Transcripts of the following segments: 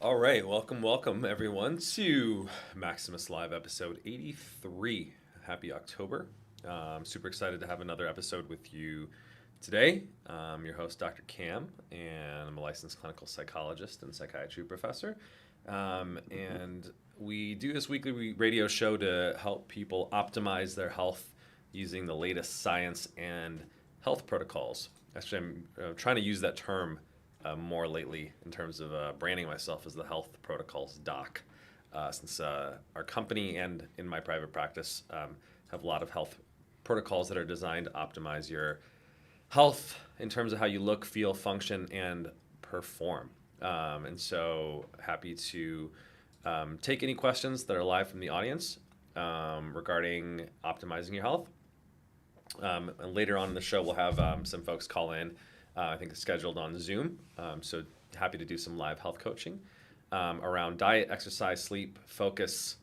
All right, welcome everyone to Maximus Live episode 83. Happy October. Super excited to have another episode with you today. I'm your host, Dr. Cam, and I'm a licensed clinical psychologist and psychiatry professor. And we do this weekly radio show to help people optimize their health using the latest science and health protocols. Actually, I'm trying to use that term more lately in terms of branding myself as the health protocols doc, since our company and in my private practice have a lot of health protocols that are designed to optimize your health in terms of how you look, feel, function, and perform. And so happy to take any questions that are live from the audience regarding optimizing your health. And later on in the show, we'll have some folks call in. I think it's scheduled on Zoom. So happy to do some live health coaching around diet, exercise, sleep, focus,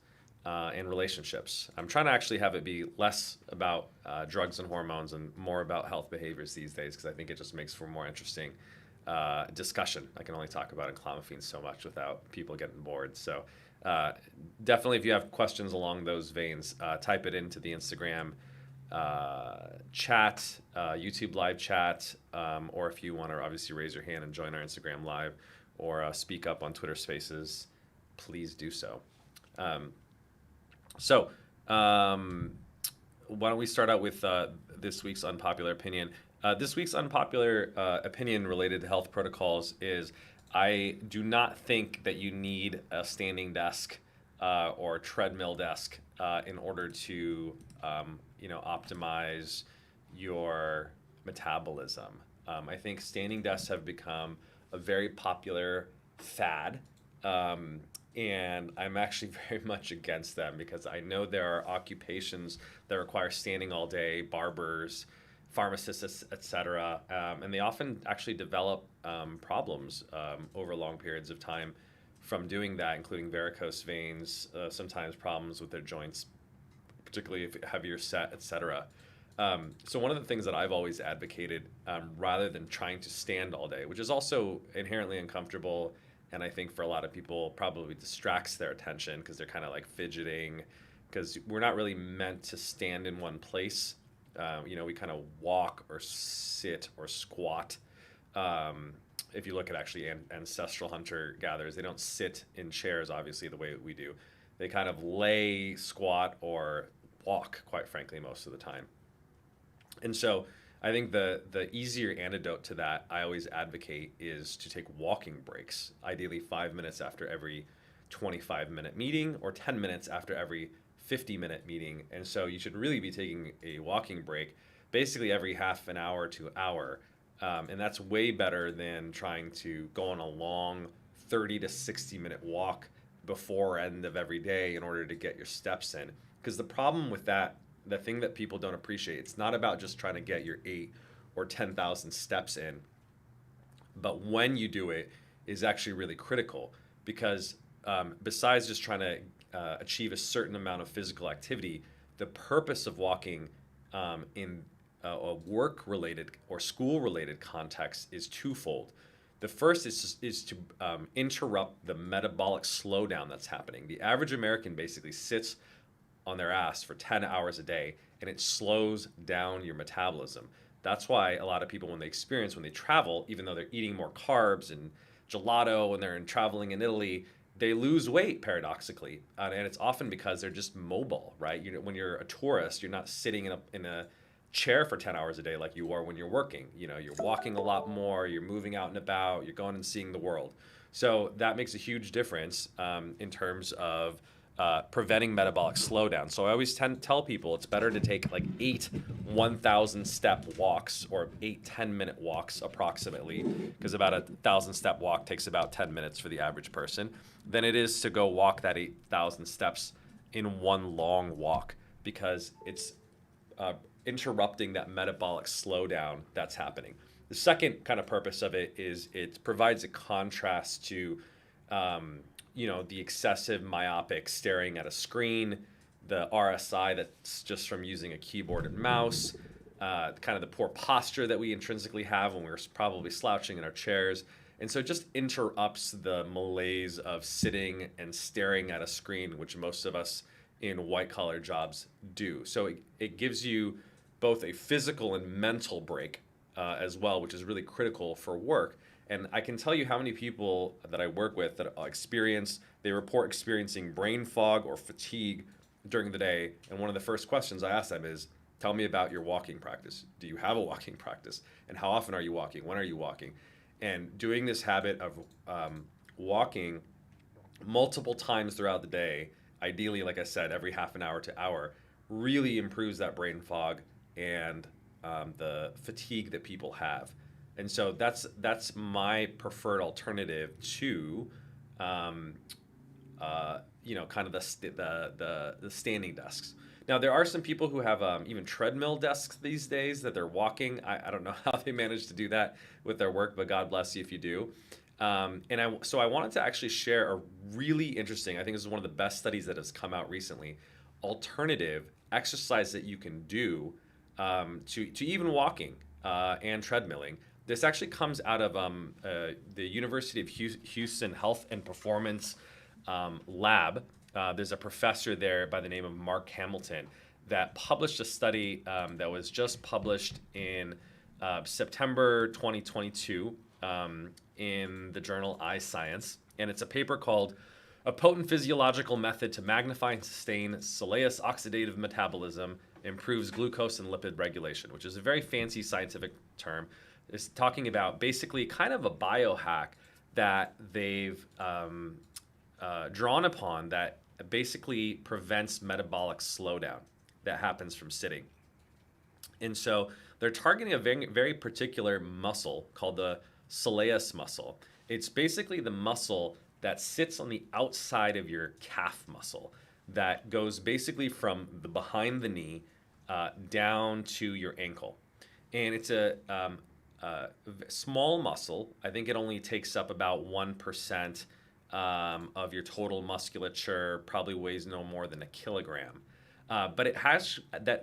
and relationships. I'm trying to actually have it be less about drugs and hormones and more about health behaviors these days, because I think it just makes for more interesting discussion. I can only talk about enclomiphene so much without people getting bored. So definitely, if you have questions along those veins, type it into the Instagram chat, YouTube live chat, or if you want to obviously raise your hand and join our Instagram live or speak up on Twitter Spaces, please do so. Why don't we start out with this week's unpopular opinion? This week's unpopular opinion related to health protocols is I do not think that you need a standing desk or treadmill desk in order to optimize your metabolism. I think standing desks have become a very popular fad, and I'm actually very much against them because I know there are occupations that require standing all day, barbers, pharmacists, etc., and they often actually develop problems over long periods of time from doing that, including varicose veins, sometimes problems with their joints, particularly if heavier set, etc. So one of the things that I've always advocated, rather than trying to stand all day, which is also inherently uncomfortable, and I think for a lot of people probably distracts their attention because they're kind of like fidgeting, because we're not really meant to stand in one place. We kind of walk or sit or squat. If you look at actually ancestral hunter-gatherers, they don't sit in chairs, obviously, the way that we do. They kind of lay, squat, or walk, quite frankly, most of the time. And so I think the easier antidote to that I always advocate is to take walking breaks, ideally 5 minutes after every 25-minute meeting or 10 minutes after every 50-minute meeting. And so you should really be taking a walking break basically every half an hour to hour. And that's way better than trying to go on a long 30 to 60-minute walk before end of every day in order to get your steps in. Because the problem with that, the thing that people don't appreciate, it's not about just trying to get your 8 or 10,000 steps in, but when you do it is actually really critical, because besides just trying to achieve a certain amount of physical activity, the purpose of walking in a work-related or school-related context is twofold. The first is to interrupt the metabolic slowdown that's happening. The average American basically sits on their ass for 10 hours a day, and it slows down your metabolism. That's why a lot of people, when they travel, even though they're eating more carbs and gelato when they're traveling in Italy, they lose weight paradoxically. And it's often because they're just mobile, right? When you're a tourist, you're not sitting in a chair for 10 hours a day like you are when you're working. You're walking a lot more, you're moving out and about, you're going and seeing the world. So that makes a huge difference in terms of preventing metabolic slowdown. So I always tell people it's better to take like 8 1,000 step walks or 8 10-minute walks approximately, because about a 1,000-step walk takes about 10 minutes for the average person, than it is to go walk that 8,000 steps in one long walk, because it's interrupting that metabolic slowdown that's happening. The second kind of purpose of it is it provides a contrast to the excessive myopic staring at a screen, the RSI that's just from using a keyboard and mouse, kind of the poor posture that we intrinsically have when we're probably slouching in our chairs. And so it just interrupts the malaise of sitting and staring at a screen, which most of us in white collar jobs do. So it gives you both a physical and mental break as well, which is really critical for work. And I can tell you how many people that I work with that they report experiencing brain fog or fatigue during the day. And one of the first questions I ask them is, tell me about your walking practice. Do you have a walking practice? And how often are you walking? When are you walking? And doing this habit of walking multiple times throughout the day, ideally, like I said, every half an hour to hour, really improves that brain fog and the fatigue that people have. And so that's my preferred alternative to, kind of the standing desks. Now, there are some people who have even treadmill desks these days that they're walking. I don't know how they manage to do that with their work, but God bless you if you do. So I wanted to actually share a really interesting, I think this is one of the best studies that has come out recently, alternative exercise that you can do to even walking and treadmilling. This actually comes out of the University of Houston Health and Performance Lab. There's a professor there by the name of Mark Hamilton that published a study that was just published in September 2022 in the journal iScience. And it's a paper called A Potent Physiological Method to Magnify and Sustain Soleus Oxidative Metabolism Improves Glucose and Lipid Regulation, which is a very fancy scientific term. It's talking about basically kind of a biohack that they've drawn upon that basically prevents metabolic slowdown that happens from sitting. And so they're targeting a very, very particular muscle called the soleus muscle. It's basically the muscle that sits on the outside of your calf muscle that goes basically from the behind the knee down to your ankle. And it's a small muscle. I think it only takes up about 1% of your total musculature, probably weighs no more than a kilogram. But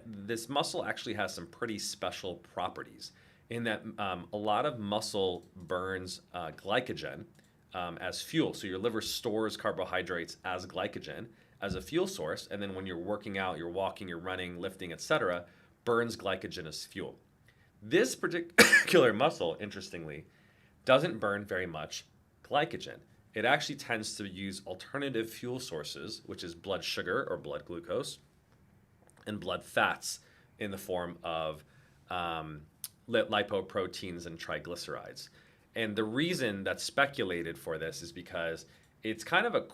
this muscle actually has some pretty special properties in that a lot of muscle burns glycogen as fuel. So your liver stores carbohydrates as glycogen as a fuel source, and then when you're working out, you're walking, you're running, lifting, etc., burns glycogen as fuel. This particular muscle, interestingly, doesn't burn very much glycogen. It actually tends to use alternative fuel sources, which is blood sugar or blood glucose, and blood fats in the form of lipoproteins and triglycerides. And the reason that's speculated for this is because it's kind of a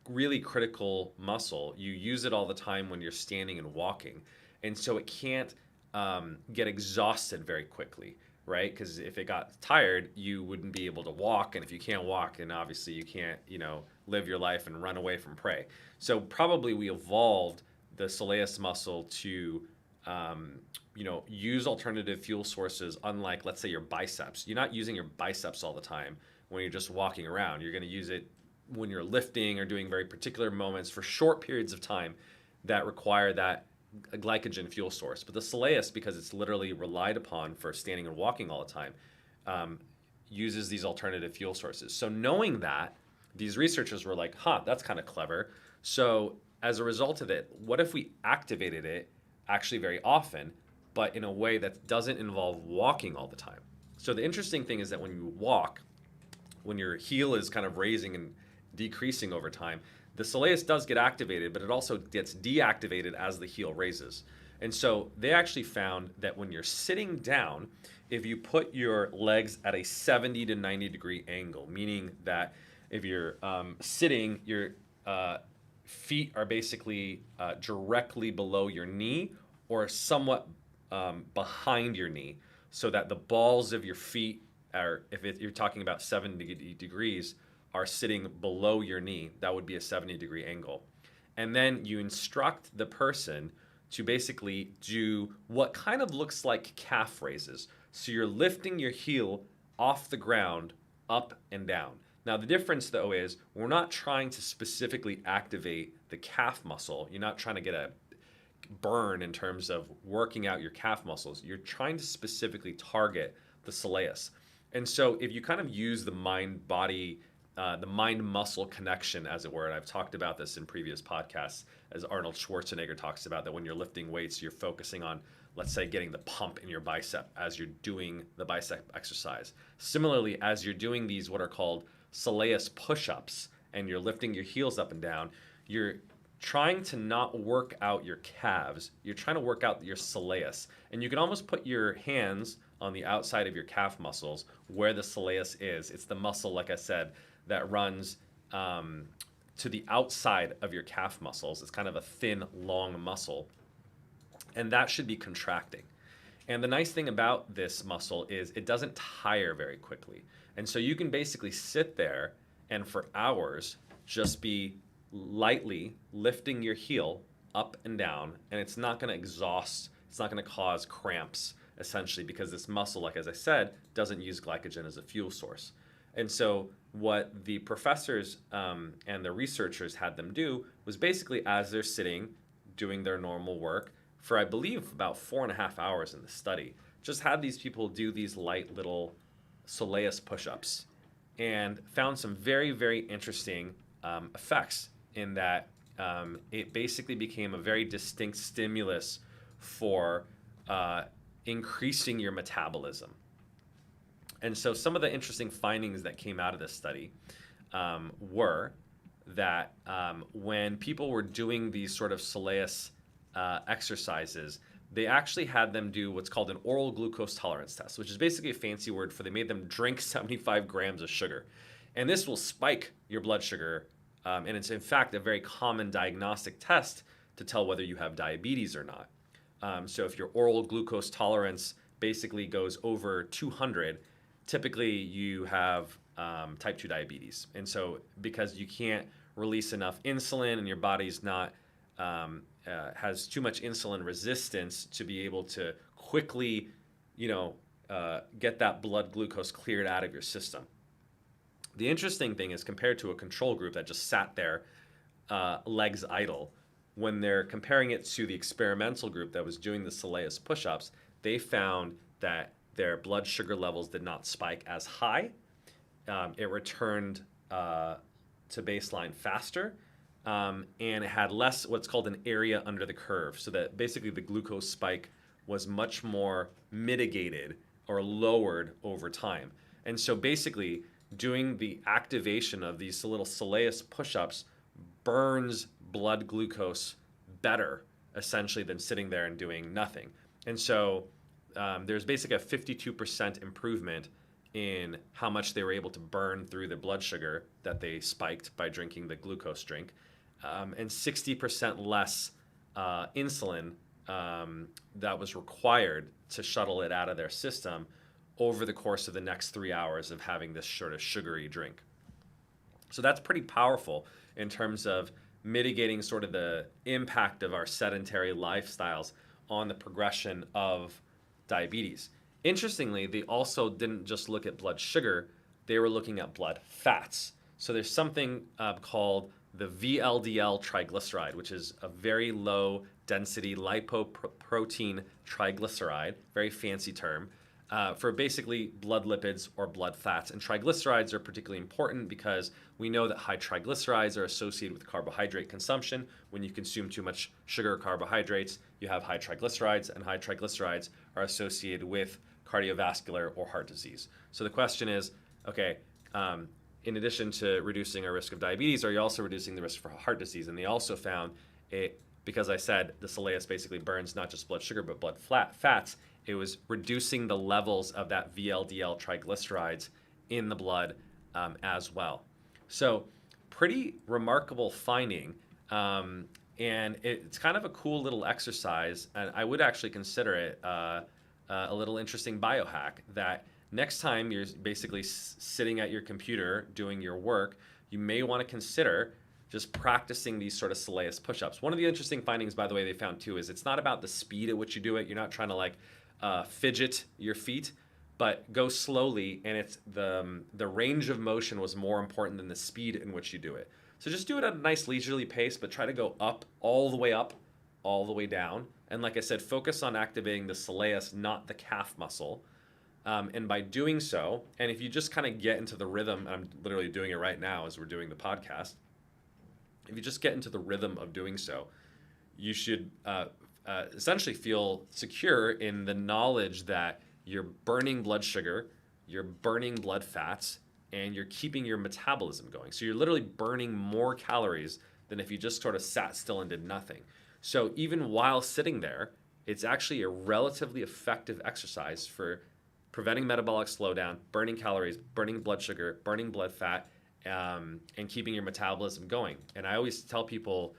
really critical muscle. You use it all the time when you're standing and walking. And so it can't get exhausted very quickly, right? Because if it got tired, you wouldn't be able to walk. And if you can't walk, then obviously you can't, live your life and run away from prey. So probably we evolved the soleus muscle to, use alternative fuel sources, unlike, let's say, your biceps. You're not using your biceps all the time when you're just walking around. You're going to use it when you're lifting or doing very particular moments for short periods of time that require that glycogen fuel source. But the soleus, because it's literally relied upon for standing and walking all the time, uses these alternative fuel sources. So knowing that, these researchers were like, that's kind of clever. So as a result of it, what if we activated it actually very often, but in a way that doesn't involve walking all the time? So the interesting thing is that when you walk, when your heel is kind of raising and decreasing over time, the soleus does get activated, but it also gets deactivated as the heel raises. And so they actually found that when you're sitting down, if you put your legs at a 70 to 90 degree angle, meaning that if you're sitting, your feet are basically directly below your knee or somewhat behind your knee, so that the balls of your feet are, you're talking about 70 degrees, are sitting below your knee. That would be a 70 degree angle. And then you instruct the person to basically do what kind of looks like calf raises. So you're lifting your heel off the ground, up and down. Now the difference though is we're not trying to specifically activate the calf muscle. You're not trying to get a burn in terms of working out your calf muscles. You're trying to specifically target the soleus. And so if you kind of use the mind-body, the mind-muscle connection, as it were, and I've talked about this in previous podcasts, as Arnold Schwarzenegger talks about, that when you're lifting weights, you're focusing on, let's say, getting the pump in your bicep as you're doing the bicep exercise. Similarly, as you're doing these what are called soleus push-ups, and you're lifting your heels up and down, you're trying to not work out your calves. You're trying to work out your soleus. And you can almost put your hands on the outside of your calf muscles where the soleus is. It's the muscle, like I said, that runs to the outside of your calf muscles. It's kind of a thin, long muscle. And that should be contracting. And the nice thing about this muscle is it doesn't tire very quickly. And so you can basically sit there and for hours just be lightly lifting your heel up and down, and it's not going to exhaust, it's not going to cause cramps, essentially, because this muscle, like as I said, doesn't use glycogen as a fuel source. And so what the professors and the researchers had them do was basically, as they're sitting doing their normal work for, I believe, about 4.5 hours in the study, just had these people do these light little soleus push-ups and found some very, very interesting effects in that it basically became a very distinct stimulus for increasing your metabolism. And so some of the interesting findings that came out of this study were that when people were doing these sort of soleus exercises, they actually had them do what's called an oral glucose tolerance test, which is basically a fancy word for they made them drink 75 grams of sugar. And this will spike your blood sugar. And it's, in fact, a very common diagnostic test to tell whether you have diabetes or not. So if your oral glucose tolerance basically goes over 200, typically you have type 2 diabetes. And so because you can't release enough insulin and your body's not has too much insulin resistance to be able to quickly, get that blood glucose cleared out of your system. The interesting thing is, compared to a control group that just sat there, legs idle, when they're comparing it to the experimental group that was doing the soleus push-ups, they found that their blood sugar levels did not spike as high. It returned to baseline faster, and it had less what's called an area under the curve, so that basically the glucose spike was much more mitigated or lowered over time. And so basically, doing the activation of these little soleus push-ups burns blood glucose better, essentially, than sitting there and doing nothing. And so there's basically a 52% improvement in how much they were able to burn through the blood sugar that they spiked by drinking the glucose drink, and 60% less insulin that was required to shuttle it out of their system over the course of the next 3 hours of having this sort of sugary drink. So that's pretty powerful in terms of mitigating sort of the impact of our sedentary lifestyles on the progression of diabetes. Interestingly, they also didn't just look at blood sugar, they were looking at blood fats. So there's something called the VLDL triglyceride, which is a very low density lipoprotein triglyceride, very fancy term, for basically blood lipids or blood fats. And triglycerides are particularly important because we know that high triglycerides are associated with carbohydrate consumption. When you consume too much sugar or carbohydrates, you have high triglycerides, and high triglycerides are associated with cardiovascular or heart disease. So the question is, okay, in addition to reducing our risk of diabetes, are you also reducing the risk for heart disease? And they also found it, because I said the soleus basically burns not just blood sugar, but blood fats, it was reducing the levels of that VLDL triglycerides in the blood as well. So pretty remarkable finding. And it's kind of a cool little exercise. And I would actually consider it a little interesting biohack that next time you're basically sitting at your computer doing your work, you may want to consider just practicing these sort of soleus push-ups. One of the interesting findings, by the way, they found too, is it's not about the speed at which you do it. You're not trying to fidget your feet, but go slowly, and it's the range of motion was more important than the speed in which you do it. So just do it at a nice leisurely pace, but try to go up, all the way down. And like I said, focus on activating the soleus, not the calf muscle. And by doing so, and if you just kind of get into the rhythm, and I'm literally doing it right now as we're doing the podcast, if you just get into the rhythm of doing so, you should essentially feel secure in the knowledge that you're burning blood sugar, you're burning blood fats, and you're keeping your metabolism going. So you're literally burning more calories than if you just sort of sat still and did nothing. So even while sitting there, it's actually a relatively effective exercise for preventing metabolic slowdown, burning calories, burning blood sugar, burning blood fat, and keeping your metabolism going. And I always tell people,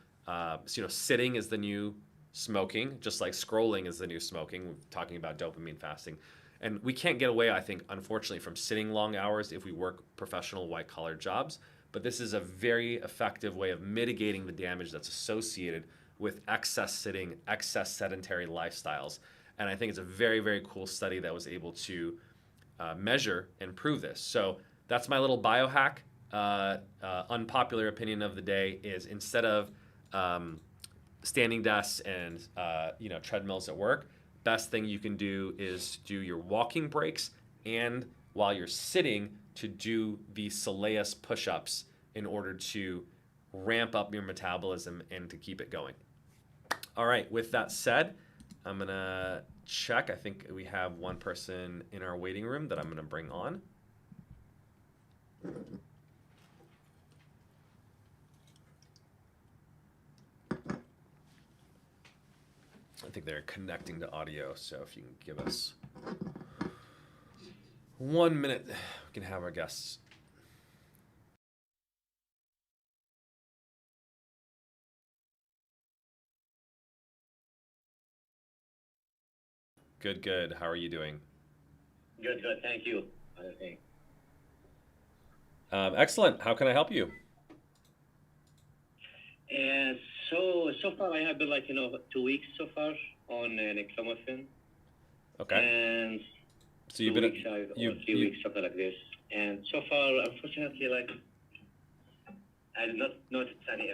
sitting is the new smoking, just like scrolling is the new smoking, talking about dopamine fasting. And we can't get away, I think, unfortunately, from sitting long hours if we work professional white-collar jobs. But this is a very effective way of mitigating the damage that's associated with excess sitting, excess sedentary lifestyles. And I think it's a very, very cool study that was able to measure and prove this. So that's my little biohack. Unpopular opinion of the day is instead of standing desks and treadmills at work, best thing you can do is do your walking breaks, and while you're sitting, to do the Soleus push-ups in order to ramp up your metabolism and to keep it going. All right, with that said, I'm gonna check. I think we have one person in our waiting room that I'm gonna bring on. I think they're connecting to audio, so if you can give us 1 minute, we can have our guests. Good, good. How are you doing? Good, good. Thank you. Okay. Excellent. How can I help you? And so far I have been 2 weeks so far on Neclomorphin, Okay. and So you've 2 been weeks or 3 weeks, something like this. And so far, unfortunately, I did not notice any.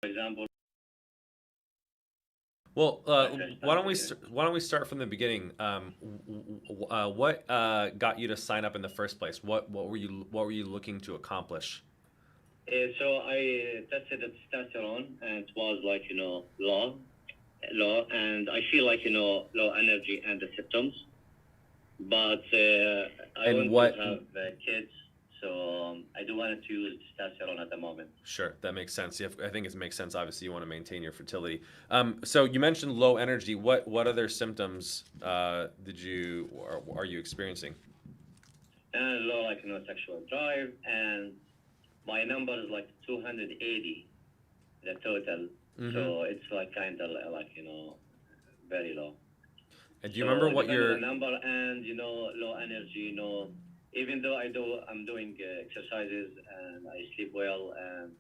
For example, Well, why don't we start from the beginning? What got you to sign up in the first place? What were you looking to accomplish? so I tested the testosterone, and it was low, and I feel low energy and the symptoms. But I And want what? to have kids, so I do want to use testosterone at the moment. Sure, that makes sense. Yeah, I think it makes sense. Obviously, you want to maintain your fertility. So you mentioned low energy. What other symptoms are you experiencing? And low, sexual drive, and my number is 280, the total. Mm-hmm. So it's kind of very low. And do you So remember what depending on your? the number and low energy, even though I'm doing exercises and I sleep well and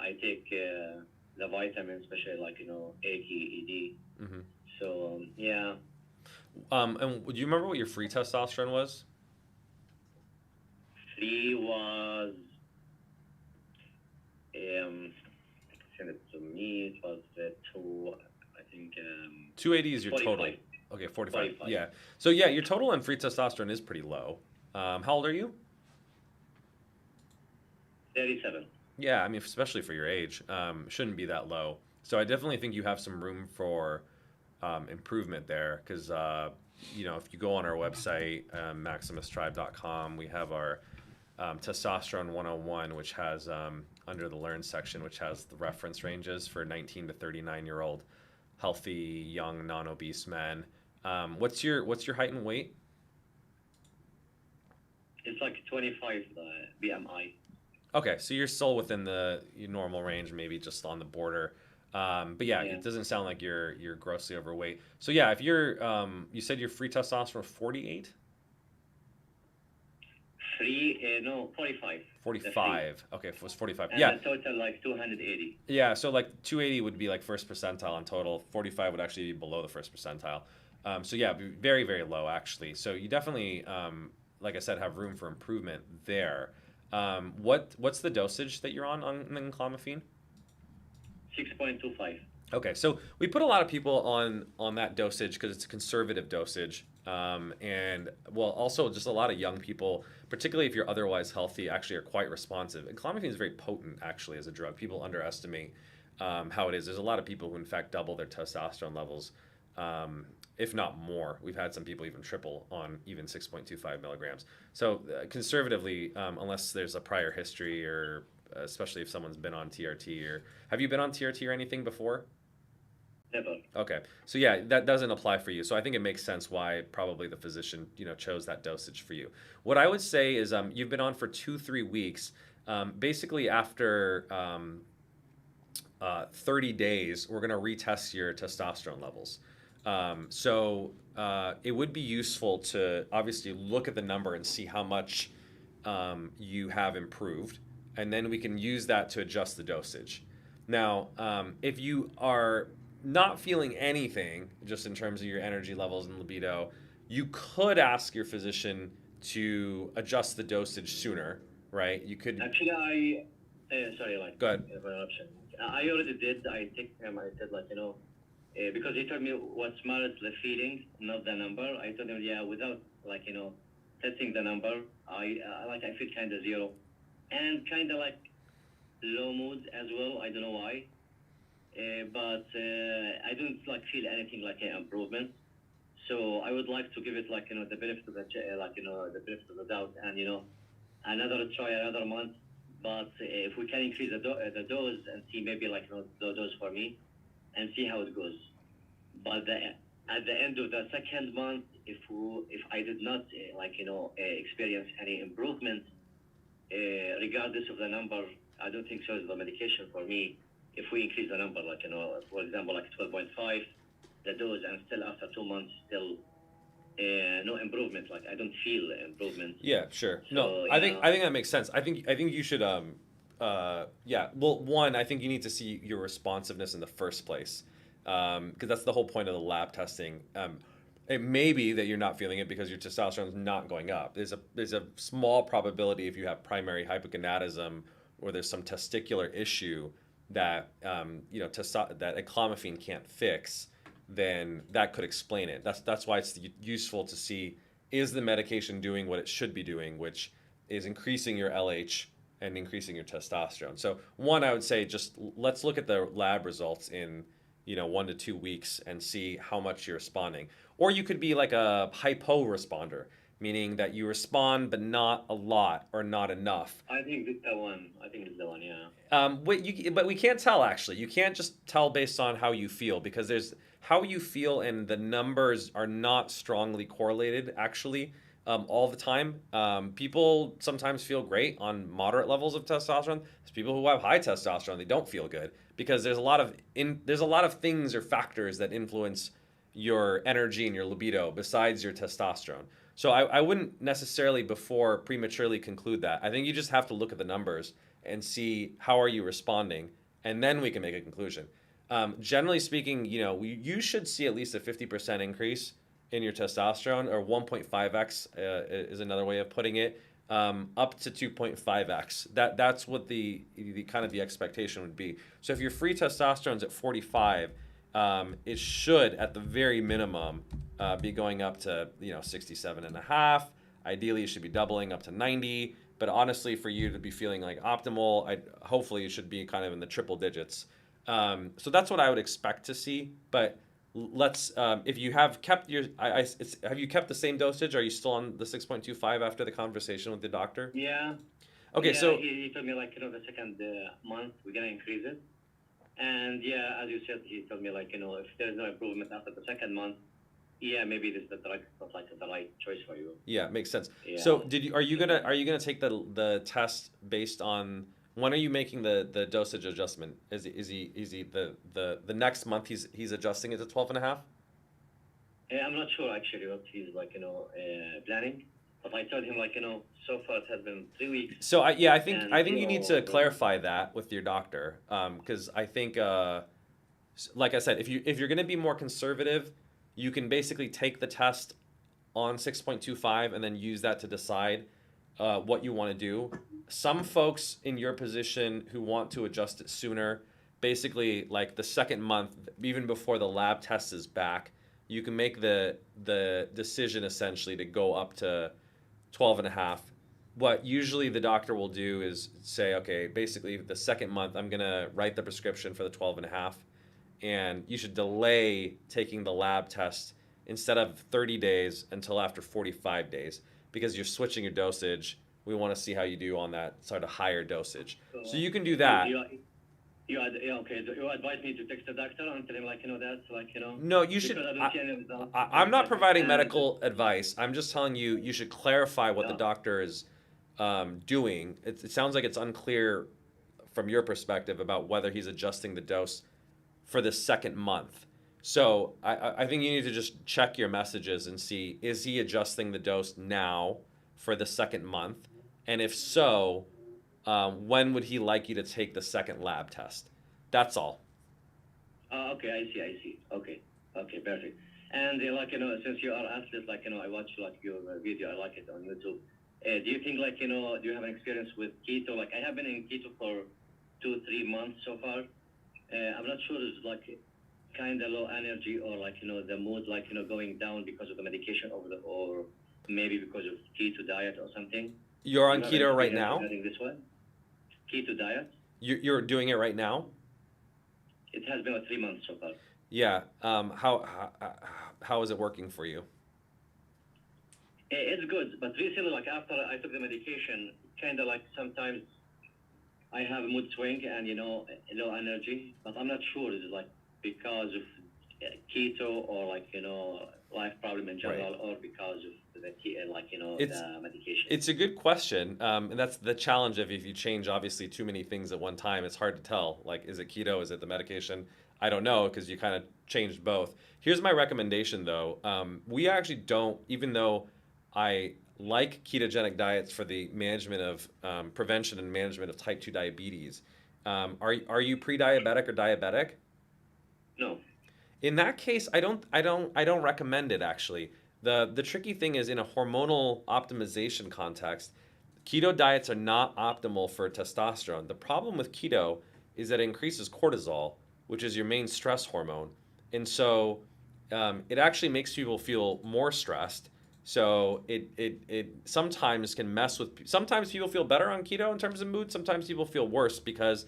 I take the vitamins, especially A, K, E, D. Mm-hmm. So yeah, And do you remember what your free testosterone was? 3 was send it to me. It was 2, I think. 280 is your 45. total. Okay, 45. 45. Yeah. So yeah, your total on free testosterone is pretty low. How old are you? 37. Yeah, I mean, especially for your age, shouldn't be that low. So I definitely think you have some room for improvement there, because if you go on our website, maximustribe.com, we have our testosterone 101, which has under the learn section, which has the reference ranges for 19 to 39-year-old healthy young non-obese men. What's your height and weight? It's 25 BMI. Okay, so you're still within your normal range, maybe just on the border. But yeah, Yeah. it doesn't sound like you're grossly overweight. So yeah, if you're you said your free testosterone 48? No, 45. The free. 45. Okay, it was 45. And Yeah. the total like 280. Yeah, so like 280 would be like first percentile in total. 45 would actually be below the first percentile. So yeah, very, very low actually. So you definitely, like I said, have room for improvement there. What's the dosage that you're on the clomiphene? 6.25. Okay, so we put a lot of people on that dosage because it's a conservative dosage, and well, also just a lot of young people, particularly if you're otherwise healthy, actually are quite responsive. And clomiphene is very potent actually as a drug. People underestimate how it is. There's a lot of people who in fact double their testosterone levels, if not more. We've had some people even triple on even 6.25 milligrams. So conservatively, unless there's a prior history or especially if someone's been on TRT or have you been on TRT or anything before? Never. Okay, so yeah, that doesn't apply for you. So I think it makes sense why probably the physician, chose that dosage for you. What I would say is, you've been on for 2-3 weeks. Basically, after 30 days, we're going to retest your testosterone levels. It would be useful to obviously look at the number and see how much you have improved, and then we can use that to adjust the dosage. Now, if you are not feeling anything, just in terms of your energy levels and libido, you could ask your physician to adjust the dosage sooner, right? You could. Actually, sorry, like, Go ahead. interruption. I already did. I think I said, like, because he told me what's matters the feeling, not the number. I told him, yeah, without, like, testing the number, I feel kind of zero. And kind of like low mood as well. I don't know why. But I don't like feel anything like an improvement. So I would like to give it like the benefit of the the benefit of the doubt, and try another month. But if we can increase the dose and see maybe like the dose for me, and see how it goes. But at the end of the second month, if I did not experience any improvement, regardless of the number, I don't think so is the medication for me. If we increase the number, like, for example, like 12.5, the dose, and still after 2 months, still no improvement. Like, I don't feel improvement. Yeah, sure. So, No, I think that makes sense. I think you should yeah. Well, one, I think you need to see your responsiveness in the first place, because that's the whole point of the lab testing. It may be that you're not feeling it because your testosterone is not going up. There's a small probability if you have primary hypogonadism or there's some testicular issue that that a clomiphene can't fix, then that could explain it. That's why it's useful to see, is the medication doing what it should be doing, which is increasing your LH and increasing your testosterone. So one, I would say just let's look at the lab results in 1 to 2 weeks and see how much you're responding. Or you could be like a hypo responder, meaning that you respond but not a lot or not enough. I think it's the one. Yeah. But we can't tell actually. You can't just tell based on how you feel, because there's how you feel and the numbers are not strongly correlated actually all the time. People sometimes feel great on moderate levels of testosterone. There's people who have high testosterone, they don't feel good, because there's a lot of things or factors that influence your energy and your libido besides your testosterone. So I wouldn't necessarily before prematurely conclude that. I think you just have to look at the numbers and see how are you responding, and then we can make a conclusion. Generally speaking, you should see at least a 50% increase in your testosterone, or 1.5x is another way of putting it, up to 2.5x. That's what the kind of the expectation would be. So if your free testosterone's at 45, it should at the very minimum be going up to 67.5. Ideally, it should be doubling up to 90. But honestly, for you to be feeling like optimal, hopefully it should be kind of in the triple digits. So that's what I would expect to see. But let's if you have kept your have you kept the same dosage? Are you still on the 6.25 after the conversation with the doctor? Yeah. Okay, yeah, so he told me like the second month we're gonna increase it, and yeah, as you said, he told me like if there's no improvement after the second month, yeah, maybe this is the drug not like the right choice for you. yeah, makes sense. Yeah. So are you gonna take the test based on when are you making the dosage adjustment? Is he the next month he's adjusting it to 12.5? I'm not sure actually what he's like planning, But I told him, like, so far it has been 3 weeks, So I think and you need to clarify that with your doctor, because I think, like I said, if you're going to be more conservative, you can basically take the test on 6.25 and then use that to decide what you want to do. Some folks in your position who want to adjust it sooner, basically like the second month, even before the lab test is back, you can make the decision essentially to go up to 12 and a half. What usually the doctor will do is say, okay, basically the second month, I'm going to write the prescription for the 12 and a half, and you should delay taking the lab test instead of 30 days until after 45 days because you're switching your dosage. We want to see how you do on that sort of higher dosage. So you can do that. Okay. You advise me to text the doctor and tell him, like, that's like, No, you should. because I don't see any results. I'm not providing medical advice. I'm just telling you, you should clarify what the Yeah. doctor is doing. It sounds like it's unclear from your perspective about whether he's adjusting the dose for the second month. So I think you need to just check your messages and see, is he adjusting the dose now for the second month? And if so, when would he like you to take the second lab test? That's all. Okay, I see. Okay, perfect. And like, since you are athlete, like, I watch like your video, I like it on YouTube. Do you think, like, do you have an experience with keto? Like, I have been in keto for 2-3 months so far. I'm not sure it's like kind of low energy or like, the mood, like, going down because of the medication or maybe because of keto diet or something. You're on keto right now? Regarding this one? Keto diet? You're doing it right now? It has been 3 months so far. Yeah. How is it working for you? It's good, but recently, like after I took the medication, kind of like sometimes I have a mood swing and low energy, but I'm not sure is it like because of keto or like life problem in general, Right. or because of the the medication. It's a good question, and that's the challenge of if you change obviously too many things at one time. It's hard to tell. Like, is it keto? Is it the medication? I don't know because you kind of changed both. Here's my recommendation though. We actually don't, even though I like ketogenic diets for the management of prevention and management of type 2 diabetes. Are you pre-diabetic or diabetic? No. In that case, I don't recommend it actually. The tricky thing is in a hormonal optimization context, keto diets are not optimal for testosterone. The problem with keto is that it increases cortisol, which is your main stress hormone. And so it actually makes people feel more stressed. So it sometimes can mess with, sometimes people feel better on keto in terms of mood. Sometimes people feel worse because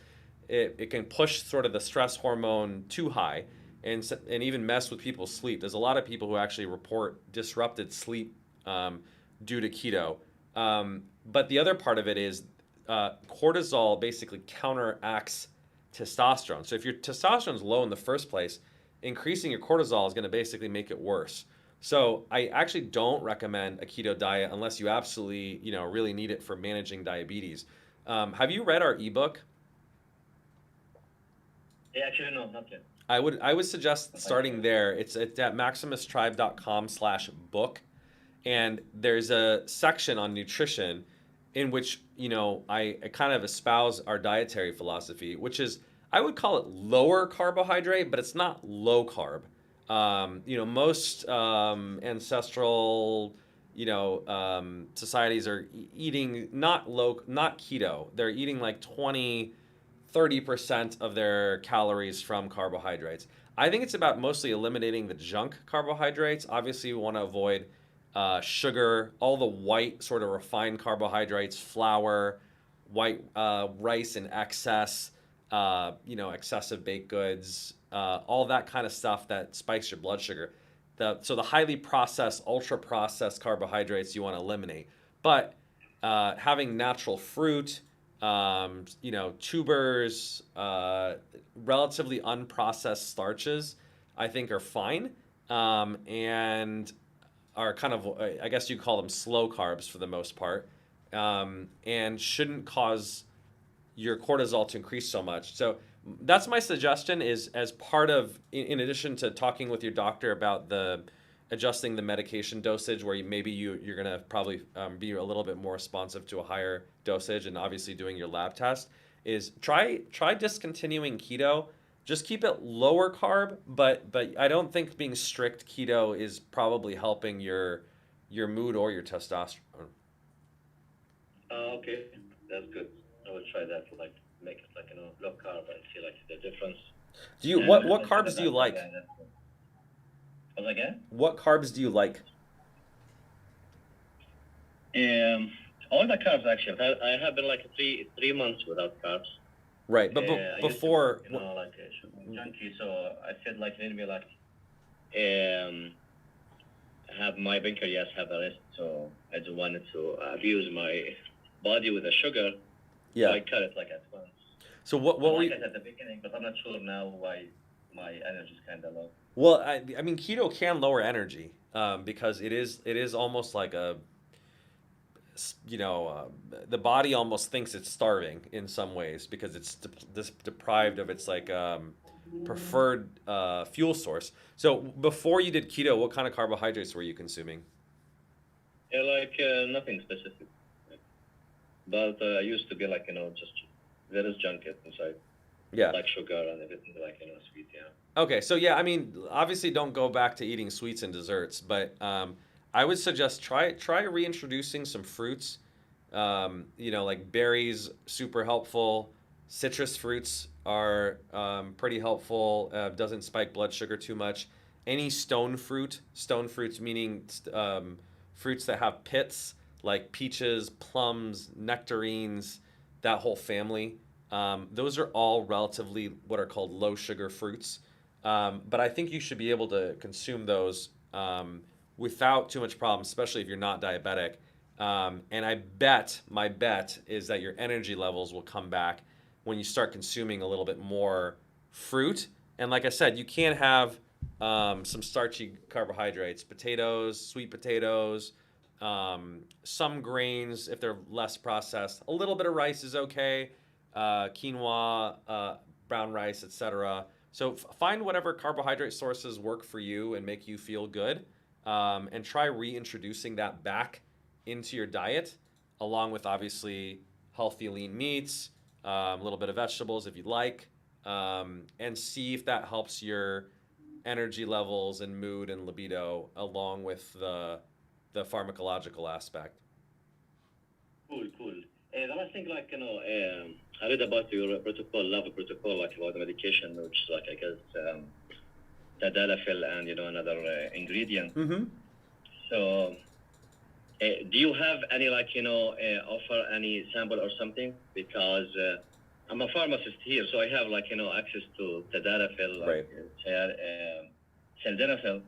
it can push sort of the stress hormone too high and even mess with people's sleep. There's a lot of people who actually report disrupted sleep due to keto. But the other part of it is cortisol basically counteracts testosterone. So if your testosterone is low in the first place, increasing your cortisol is going to basically make it worse. So I actually don't recommend a keto diet unless you absolutely, really need it for managing diabetes. Have you read our ebook? Yeah, actually, no, not yet. I would suggest starting there. It's at maximustribe.com/book, and there's a section on nutrition in which I kind of espouse our dietary philosophy, which is, I would call it lower carbohydrate, but it's not low carb. Most ancestral societies are eating not keto. They're eating like 20-30% of their calories from carbohydrates. I think it's about mostly eliminating the junk carbohydrates. Obviously, we want to avoid sugar, all the white sort of refined carbohydrates, flour, white rice in excess, excessive baked goods, all that kind of stuff that spikes your blood sugar. So the highly processed, ultra processed carbohydrates you want to eliminate. But having natural fruit, tubers, relatively unprocessed starches, I think are fine, and are kind of, I guess you call them slow carbs for the most part, and shouldn't cause your cortisol to increase so much. So that's my suggestion, is as part of, in addition to talking with your doctor about the adjusting the medication dosage where you're going to probably be a little bit more responsive to a higher dosage, and obviously doing your lab test, is try discontinuing keto. Just keep it lower carb, but I don't think being strict keto is probably helping your mood or your testosterone. Okay, that's good. I will try that. Like make it like low carb and see like the difference. Do you And what instead carbs of do you that, like? once again, What carbs do you like? um, all the carbs actually. I have been like 3 months without carbs. Right, but I used to, before like junkie, so I felt like need me like um have my pancreas have a rest, so I just wanted to abuse my body with the sugar. So yeah. I cut it like at once. So I what were like you, it at the beginning, but I'm not sure now why my energy is kind of low. well, I mean keto can lower energy because it is almost like the body almost thinks it's starving in some ways because it's deprived of its like preferred fuel source. So before you did keto, what kind of carbohydrates were you consuming? Yeah, like nothing specific, but I used to be like just there is junk inside, Yeah. like sugar and everything like sweet. Yeah. Okay, so yeah, I mean, obviously don't go back to eating sweets and desserts, but I would suggest try reintroducing some fruits. Like berries, super helpful. Citrus fruits are pretty helpful. Doesn't spike blood sugar too much. Any stone fruits meaning fruits that have pits, like peaches, plums, nectarines, that whole family. Those are all relatively what are called low sugar fruits. But I think you should be able to consume those without too much problem, especially if you're not diabetic. And my bet is that your energy levels will come back when you start consuming a little bit more fruit. And like I said, you can have some starchy carbohydrates, potatoes, sweet potatoes, some grains if they're less processed. A little bit of rice is okay, quinoa, brown rice, etc. So find whatever carbohydrate sources work for you and make you feel good, and try reintroducing that back into your diet, along with obviously healthy lean meats, a little bit of vegetables if you'd like, and see if that helps your energy levels and mood and libido, along with the pharmacological aspect. Cool, cool. The last thing, like I read about your protocol, love protocol, like about the medication, which is like I guess Tadalifil and another ingredient. Mm-hmm. So, do you have any like offer any sample or something? Because I'm a pharmacist here, so I have like access to Tadalifil, Right. Sildenafil.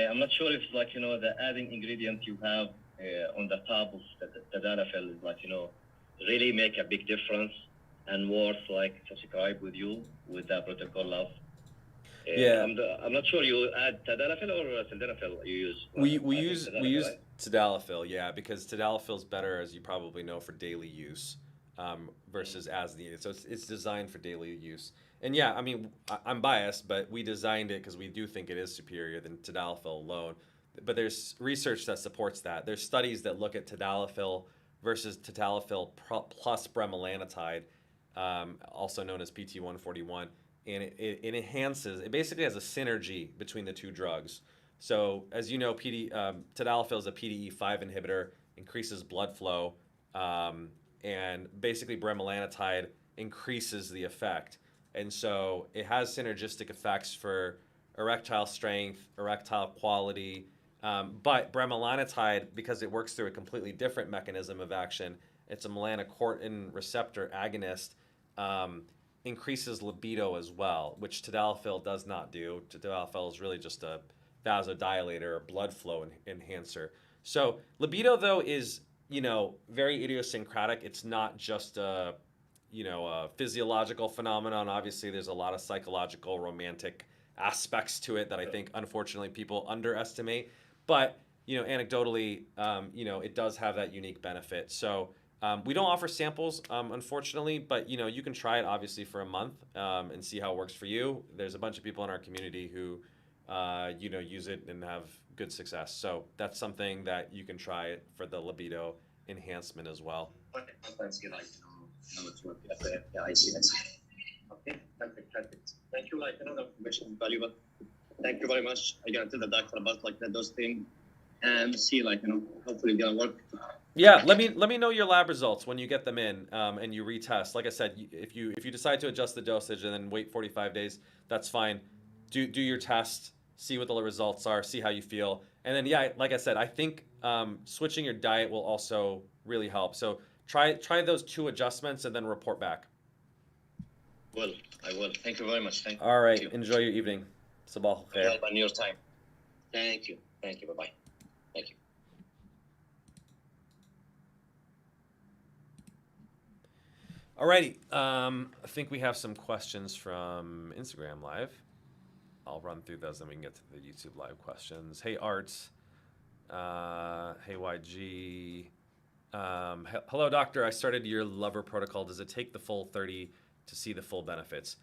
I'm not sure if like the adding ingredient you have on the top of the Tadalafil is like really make a big difference and worth like subscribe with you with the protocol love. Yeah. I'm not sure you add Tadalafil or Sildenafil you use. We I think use Tadalafil, right? Tadalafil, yeah, because Tadalafil is better, as you probably know, for daily use, versus as needed. So it's designed for daily use. And yeah, I mean, I'm biased, but we designed it because we do think it is superior than Tadalafil alone. But there's research that supports that. There's studies that look at Tadalafil versus Tadalafil plus bremelanotide, also known as PT141, and it enhances. It basically has a synergy between the two drugs. So as you know, Tadalafil is a PDE5 inhibitor, increases blood flow, and basically bremelanotide increases the effect. And so it has synergistic effects for erectile strength, erectile quality. But bremelanotide, because it works through a completely different mechanism of action, it's a melanocortin receptor agonist, increases libido as well, which Tadalafil does not do. Tadalafil is really just a vasodilator or blood flow enhancer. So libido, though, is very idiosyncratic. It's not just a physiological phenomenon. Obviously, there's a lot of psychological, romantic aspects to it that I think, unfortunately, people underestimate. But anecdotally, it does have that unique benefit. So we don't offer samples, unfortunately, but you can try it obviously for a month and see how it works for you. There's a bunch of people in our community who use it and have good success. So that's something that you can try for the libido enhancement as well. Okay, sometimes you like, it's work. Yeah, I see. Okay, perfect. Thank you. Like, the information is valuable. Thank you very much. I gotta tell the doctor about like those things and see like, hopefully it's gonna work. Yeah, let me know your lab results when you get them in, and you retest. Like I said, if you decide to adjust the dosage and then wait 45 days, that's fine. Do your test, see what the results are, see how you feel, and then yeah, like I said, I think switching your diet will also really help. So try those 2 adjustments and then report back. Well, I will. Thank you very much. Thank All right, you. enjoy your evening. Sabah al khair. On your time. Thank you. Bye bye. Thank you. Alrighty, I think we have some questions from Instagram Live. I'll run through those, then we can get to the YouTube Live questions. Hey, Art. Hey, YG. Hello, doctor. I started your Lover protocol. Does it take the full 30 to see the full benefits?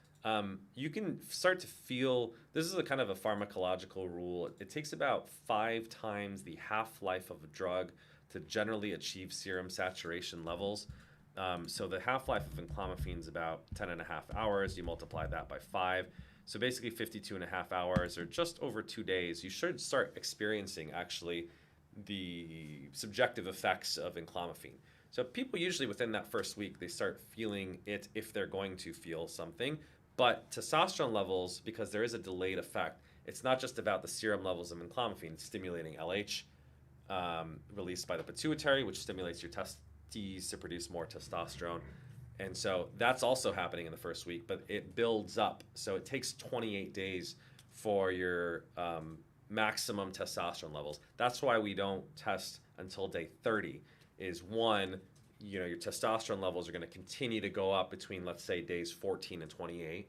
You can start to feel, this is a kind of a pharmacological rule. It takes about 5 times the half-life of a drug to generally achieve serum saturation levels. So the half-life of enclomiphene is about 10.5 hours. You multiply that by 5. So basically 52.5 hours or just over 2 days, you should start experiencing actually the subjective effects of enclomiphene. So people usually within that first week, they start feeling it if they're going to feel something. But testosterone levels, because there is a delayed effect, it's not just about the serum levels of enclomiphene, it's stimulating LH released by the pituitary, which stimulates your testes to produce more testosterone. And so that's also happening in the first week, but it builds up. So it takes 28 days for your maximum testosterone levels. That's why we don't test until day 30. Is one, your testosterone levels are going to continue to go up between, let's say, days 14 and 28.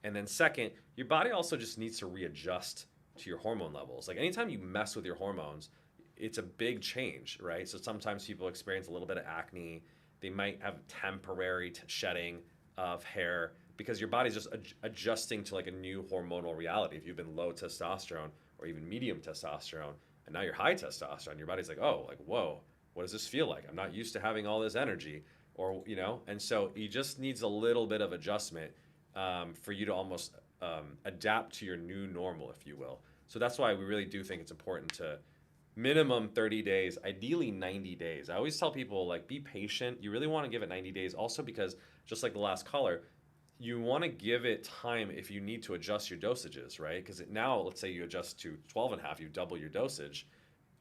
And then second, your body also just needs to readjust to your hormone levels. Like anytime you mess with your hormones, it's a big change, right? So sometimes people experience a little bit of acne. They might have temporary shedding of hair because your body's just adjusting to like a new hormonal reality. If you've been low testosterone or even medium testosterone, and now you're high testosterone, your body's like, oh, like, whoa, what does this feel like? I'm not used to having all this energy, or, and so it just needs a little bit of adjustment for you to almost adapt to your new normal, if you will. So that's why we really do think it's important to minimum 30 days, ideally 90 days. I always tell people, like, be patient. You really want to give it 90 days also because, just like the last caller, you want to give it time if you need to adjust your dosages, right? Because now, let's say you adjust to 12.5, you double your dosage.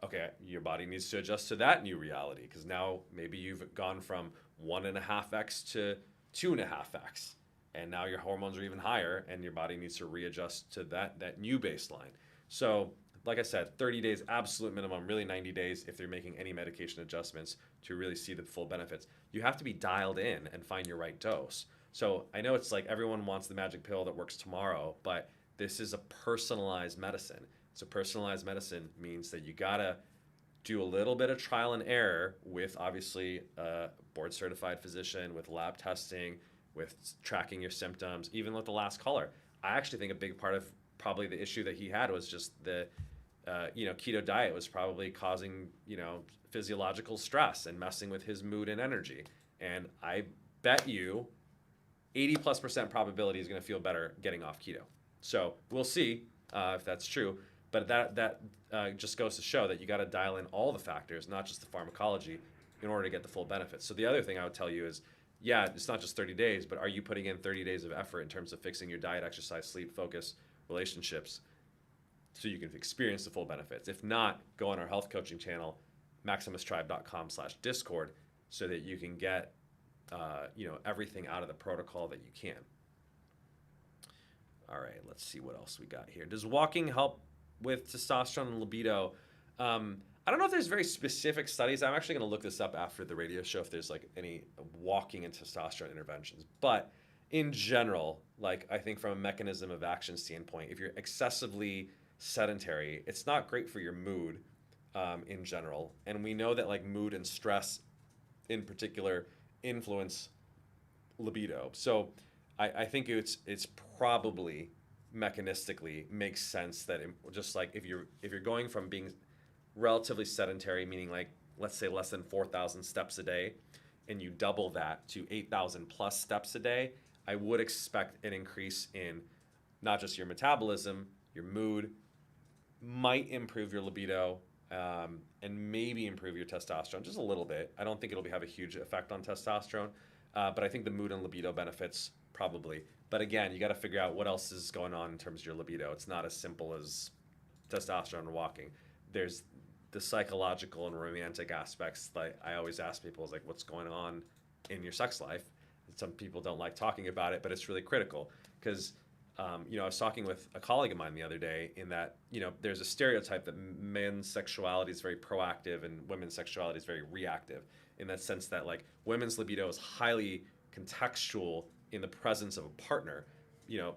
Okay, your body needs to adjust to that new reality because now maybe you've gone from 1.5x to 2.5x. And now your hormones are even higher and your body needs to readjust to that new baseline. So, like I said, 30 days, absolute minimum, really 90 days if they're making any medication adjustments to really see the full benefits. You have to be dialed in and find your right dose. So I know it's like everyone wants the magic pill that works tomorrow, but this is a personalized medicine. So personalized medicine means that you gotta do a little bit of trial and error with obviously a board certified physician, with lab testing, with tracking your symptoms, even with the last caller. I actually think a big part of probably the issue that he had was just the keto diet was probably causing, physiological stress and messing with his mood and energy. And I bet you 80+% probability he's going to feel better getting off keto. So we'll see if that's true. But that just goes to show that you got to dial in all the factors, not just the pharmacology, in order to get the full benefits. So the other thing I would tell you is, yeah, it's not just 30 days, but are you putting in 30 days of effort in terms of fixing your diet, exercise, sleep, focus, relationships, so you can experience the full benefits? If not, go on our health coaching channel, maximustribe.com/discord, so that you can get everything out of the protocol that you can. All right, let's see what else we got here. Does walking help with testosterone and libido? I don't know if there's very specific studies. I'm actually going to look this up after the radio show if there's like any walking and testosterone interventions. But in general, like I think from a mechanism of action standpoint, if you're excessively sedentary, it's not great for your mood in general. And we know that like mood and stress in particular influence libido. So I think it's probably mechanistically makes sense that just like if you're going from being relatively sedentary, meaning like let's say less than 4,000 steps a day, and you double that to 8,000 plus steps a day, I would expect an increase in not just your metabolism, your mood, might improve your libido, and maybe improve your testosterone just a little bit. I don't think it'll have a huge effect on testosterone, but I think the mood and libido benefits probably. But again, you got to figure out what else is going on in terms of your libido. It's not as simple as testosterone and walking. There's the psychological and romantic aspects. Like I always ask people, is like, what's going on in your sex life? And some people don't like talking about it, but it's really critical because I was talking with a colleague of mine the other day in that, there's a stereotype that men's sexuality is very proactive and women's sexuality is very reactive in that sense that like women's libido is highly contextual in the presence of a partner.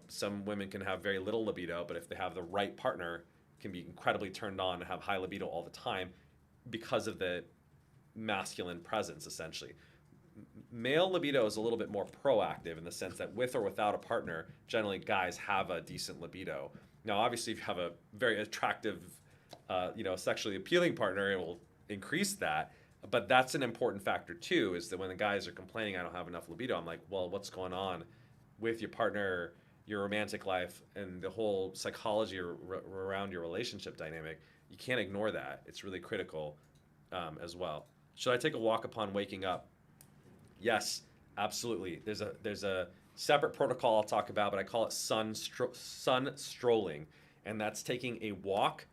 Some women can have very little libido, but if they have the right partner, can be incredibly turned on and have high libido all the time because of the masculine presence, essentially. Male libido is a little bit more proactive in the sense that with or without a partner, generally guys have a decent libido. Now, obviously, if you have a very attractive, sexually appealing partner, it will increase that. But that's an important factor too, is that when the guys are complaining, I don't have enough libido, I'm like, well, what's going on with your partner, your romantic life, and the whole psychology around your relationship dynamic? You can't ignore that. It's really critical as well. Should I take a walk upon waking up? Yes, absolutely. There's a separate protocol I'll talk about, but I call it sun strolling, and that's taking a walk